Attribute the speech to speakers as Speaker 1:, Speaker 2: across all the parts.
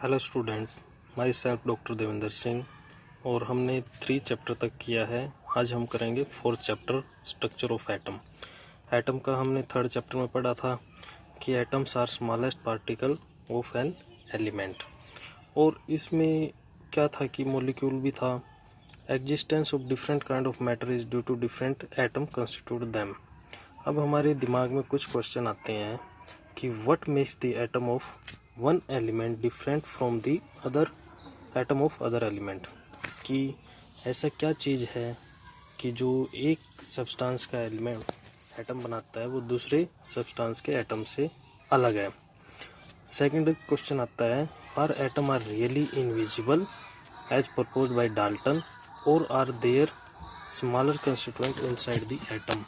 Speaker 1: Hello student, my self doctor Devendra Singh. और हमने 3 chapter तक किया है। आज हम करेंगे 4th chapter, structure of atom. Atom का हमने 3rd चैप्टर में पढ़ा था कि atoms are smallest particle of an element. और इसमें क्या था कि मॉलिक्यूल भी था। Existence of different kind of matter is due to different atom constitute them. अब हमारे दिमाग में कुछ क्वेश्चन आते हैं कि what makes the atom of one element different from the other atom of other element, कि ऐसा क्या चीज़ है कि जो एक सब्सटेंस का एलिमेंट एटम बनाता है वो दूसरे सब्सटेंस के एटम से अलग है। सेकंड क्वेश्चन आता है, are atom are really invisible as proposed by Dalton और are there smaller constituent inside the atom.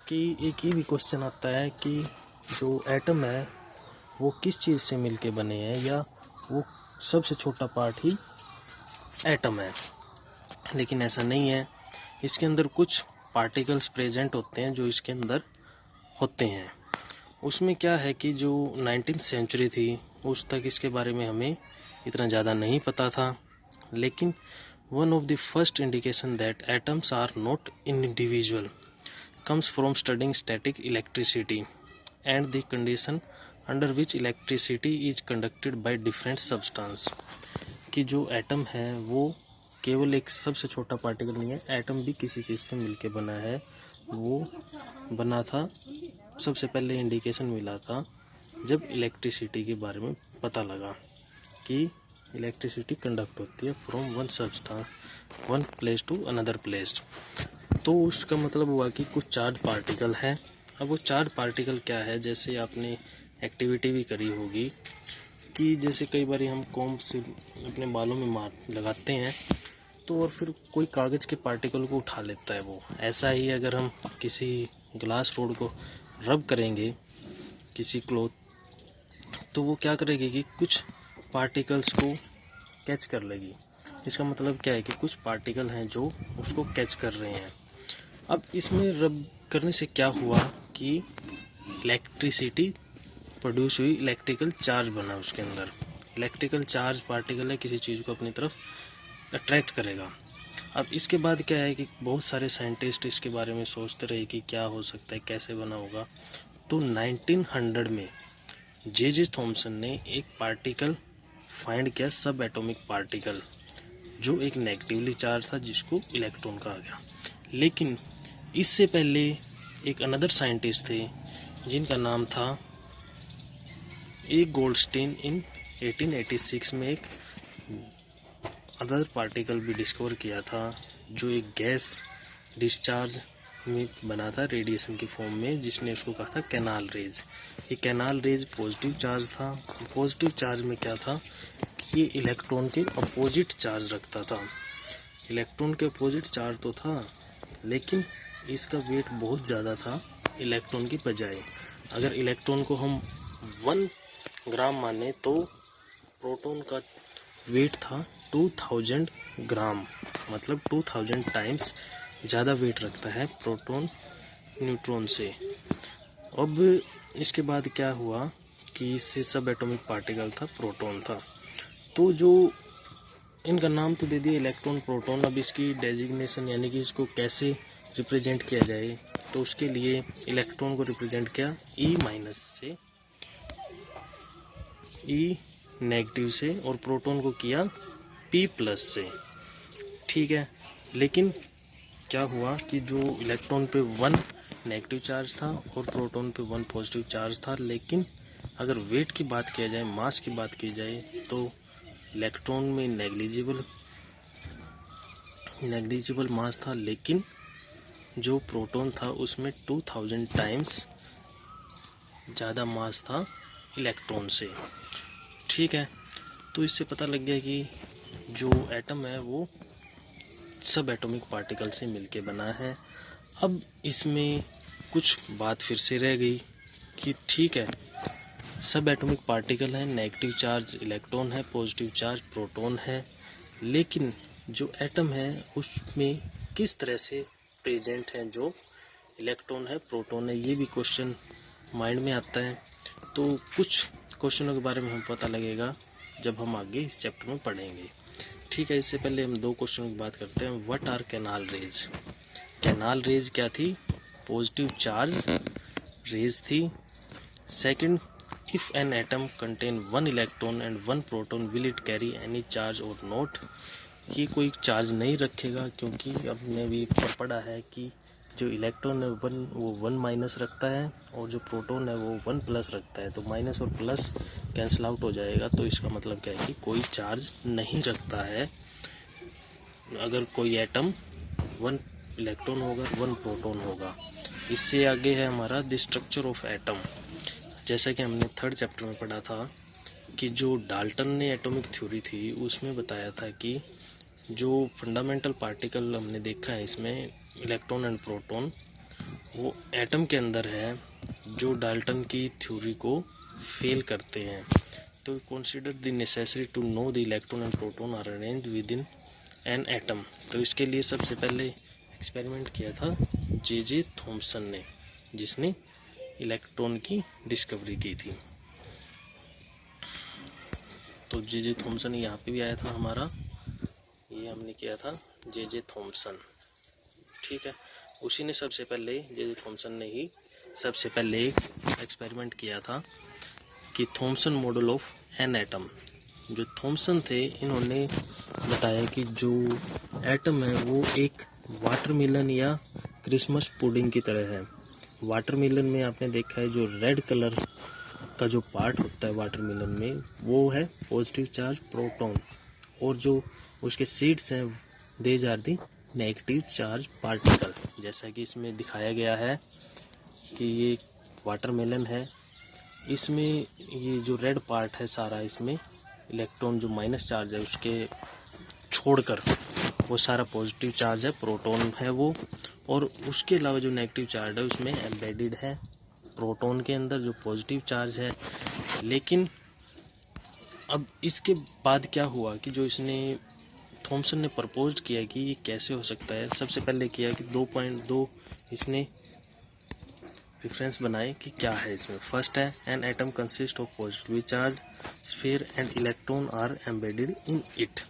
Speaker 1: कि एक ये भी क्वेश्चन आता है कि जो एटम है वो किस चीज़ से मिलके बने हैं, या वो सबसे छोटा पार्ट ही एटम है। लेकिन ऐसा नहीं है, इसके अंदर कुछ पार्टिकल्स प्रेजेंट होते हैं जो इसके अंदर होते हैं। उसमें क्या है कि जो 19th सेंचुरी थी उस तक इसके बारे में हमें इतना ज़्यादा नहीं पता था। लेकिन one of the first indication that atoms are not individual comes from studying static electricity and the condition under which electricity is conducted by different substance। कि जो एटम है वो केवल एक सबसे छोटा पार्टिकल नहीं है, एटम भी किसी चीज़ से मिलके बना है। वो बना था, सबसे पहले इंडिकेशन मिला था जब इलेक्ट्रिसिटी के बारे में पता लगा कि इलेक्ट्रिसिटी कंडक्ट होती है from one substance, one place to another place. तो उसका मतलब हुआ कि कुछ चार्ज पार्टिकल है। अब वो चार्ज पार्टिकल क्या है, जैसे आपने एक्टिविटी भी करी होगी कि जैसे कई बार हम कॉम्ब से अपने बालों में मार लगाते हैं तो और फिर कोई कागज़ के पार्टिकल को उठा लेता है वो। ऐसा ही अगर हम किसी ग्लास रोड को रब करेंगे किसी क्लॉथ, तो वो क्या करेगी कि कुछ पार्टिकल्स को कैच कर लेगी। इसका मतलब क्या है कि कुछ पार्टिकल हैं जो उसको कैच कर रहे हैं। अब इसमें रब करने से क्या हुआ कि इलेक्ट्रिसिटी प्रोड्यूस हुई, इलेक्ट्रिकल चार्ज बना उसके अंदर। इलेक्ट्रिकल चार्ज पार्टिकल है, किसी चीज़ को अपनी तरफ अट्रैक्ट करेगा। अब इसके बाद क्या है कि बहुत सारे साइंटिस्ट इसके बारे में सोचते रहे कि क्या हो सकता है, कैसे बना होगा। तो 1900 में जे थॉमसन ने एक पार्टिकल फाइंड किया, सब एटॉमिक पार्टिकल, जो एक नेगेटिवली चार्ज था जिसको इलेक्ट्रॉन कहा गया। लेकिन इससे पहले एक अनदर साइंटिस्ट थे जिनका नाम था ए गोल्डस्टीन। इन 1886 में एक अदर पार्टिकल भी डिस्कवर किया था जो एक गैस डिस्चार्ज में बना था रेडिएशन के फॉर्म में, जिसने उसको कहा था कैनाल रेज। ये कैनाल रेज पॉजिटिव चार्ज था। पॉजिटिव चार्ज में क्या था कि ये इलेक्ट्रॉन के अपोजिट चार्ज रखता था। इलेक्ट्रॉन के अपोजिट चार्ज तो था, लेकिन इसका वेट बहुत ज़्यादा था इलेक्ट्रॉन की बजाय। अगर इलेक्ट्रॉन को हम 1 ग्राम माने तो प्रोटॉन का वेट था 2000 ग्राम, मतलब 2000 टाइम्स ज़्यादा वेट रखता है प्रोटॉन न्यूट्रॉन से। अब इसके बाद क्या हुआ कि इससे सब एटॉमिक पार्टिकल था, प्रोटॉन था। तो जो इनका नाम तो दे दिया इलेक्ट्रॉन प्रोटॉन। अब इसकी डेजिग्नेशन यानी कि इसको कैसे रिप्रेजेंट किया जाए, तो उसके लिए इलेक्ट्रॉन को रिप्रेजेंट किया ई माइनस से, ई नेगेटिव से, और प्रोटॉन को किया पी प्लस से। ठीक है, लेकिन क्या हुआ कि जो इलेक्ट्रॉन पे 1 नेगेटिव चार्ज था और प्रोटॉन पे 1 पॉजिटिव चार्ज था। लेकिन अगर वेट की बात किया जाए, मास की बात की जाए, तो इलेक्ट्रॉन में नेग्लिजिबल मास था, लेकिन जो प्रोटॉन था उसमें 2000 टाइम्स ज़्यादा मास था इलेक्ट्रॉन से। ठीक है, तो इससे पता लग गया कि जो एटम है वो सब एटॉमिक पार्टिकल से मिलके बना है। अब इसमें कुछ बात फिर से रह गई कि ठीक है, सब एटॉमिक पार्टिकल हैं, नेगेटिव चार्ज इलेक्ट्रॉन है, पॉजिटिव चार्ज प्रोटॉन है, लेकिन जो एटम है उसमें किस तरह से प्रेजेंट है जो इलेक्ट्रॉन है, प्रोटॉन है। ये भी क्वेश्चन माइंड में आता है। तो कुछ क्वेश्चनों के बारे में हम पता लगेगा जब हम आगे इस चैप्टर में पढ़ेंगे। ठीक है, इससे पहले हम दो क्वेश्चन की बात करते हैं। What are canal rays? Canal rays क्या थी? पॉजिटिव चार्ज रेज थी। Second, if an atom contain 1 electron and 1 proton will it carry any charge और नॉट? ये कोई चार्ज नहीं रखेगा, क्योंकि हमने भी पढ़ा है कि जो इलेक्ट्रॉन है वो 1 माइनस रखता है और जो प्रोटॉन है वो 1 प्लस रखता है। तो माइनस और प्लस कैंसिल आउट हो जाएगा। तो इसका मतलब क्या है कि कोई चार्ज नहीं रखता है अगर कोई एटम 1 इलेक्ट्रॉन होगा 1 प्रोटॉन होगा। इससे आगे है हमारा द स्ट्रक्चर ऑफ एटम। जैसा कि हमने 3rd चैप्टर में पढ़ा था कि जो डाल्टन ने एटॉमिक थ्योरी थी उसमें बताया था कि जो फंडामेंटल पार्टिकल हमने देखा है इसमें इलेक्ट्रॉन एंड प्रोटॉन, वो एटम के अंदर है जो डाल्टन की थ्योरी को फेल करते हैं। तो consider the necessary to know the electron and proton are arranged within an atom. तो इसके लिए सबसे पहले एक्सपेरिमेंट किया था जे थॉमसन ने, जिसने इलेक्ट्रॉन की डिस्कवरी की थी। तो जे थॉमसन यहाँ पे भी आया था हमारा, ये हमने किया था जे थॉमसन। ठीक है, उसी ने सबसे पहले जे थॉमसन ने ही सबसे पहले एक एक्सपेरिमेंट किया था कि Thompson model of an atom. जो थॉमसन थे इन्होंने बताया कि जो एटम है वो एक वाटरमेलन या क्रिसमस पुडिंग की तरह है। वाटरमेलन में आपने देखा है जो रेड कलर का जो पार्ट होता है वाटरमेलन में वो है पॉजिटिव चार्ज प्रोटॉन, और जो उसके सीड्स हैं these are the negative charge particle. जैसा कि इसमें दिखाया गया है कि ये वाटरमेलन है, इसमें ये जो रेड पार्ट है सारा, इसमें इलेक्ट्रॉन जो माइनस चार्ज है उसके छोड़कर वो सारा पॉजिटिव चार्ज है, प्रोटॉन है वो, और उसके अलावा जो नेगेटिव चार्ज है उसमें एम्बेडेड है प्रोटॉन के अंदर जो पॉजिटिव चार्ज है। लेकिन अब इसके बाद क्या हुआ कि जो इसने थॉमसन ने प्रपोज किया कि ये कैसे हो सकता है। सबसे पहले किया कि 2.2 इसने रेफरेंस बनाए कि क्या है इसमें। फर्स्ट है an atom consist of positive charge sphere and electron are embedded in it.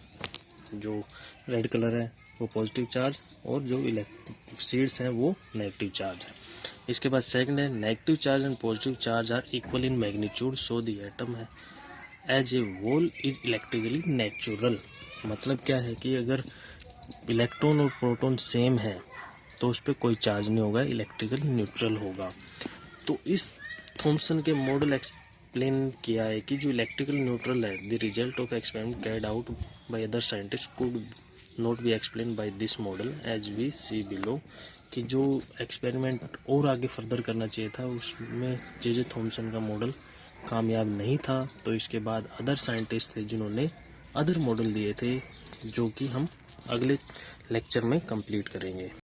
Speaker 1: जो रेड कलर है वो पॉजिटिव चार्ज और जो सीड्स हैं वो नेगेटिव चार्ज है। इसके बाद सेकंड है negative charge and positive charge are equal in magnitude so the atom है as a whole is electrically natural. मतलब क्या है कि अगर इलेक्ट्रॉन और प्रोटॉन सेम है तो उस पर कोई चार्ज नहीं होगा, इलेक्ट्रिकल न्यूट्रल होगा। तो इस थॉमसन के मॉडल एक्सप्लेन किया है कि जो इलेक्ट्रिकल न्यूट्रल है the result of experiment carried out by other scientist could not be explain by this model as we see below. कि जो एक्सपेरिमेंट और आगे फर्दर करना चाहिए था उसमें जे थॉमसन का मॉडल कामयाब नहीं था। तो इसके बाद अदर साइंटिस्ट थे जिन्होंने अदर मॉडल दिए थे, जो कि हम अगले लेक्चर में कंप्लीट करेंगे।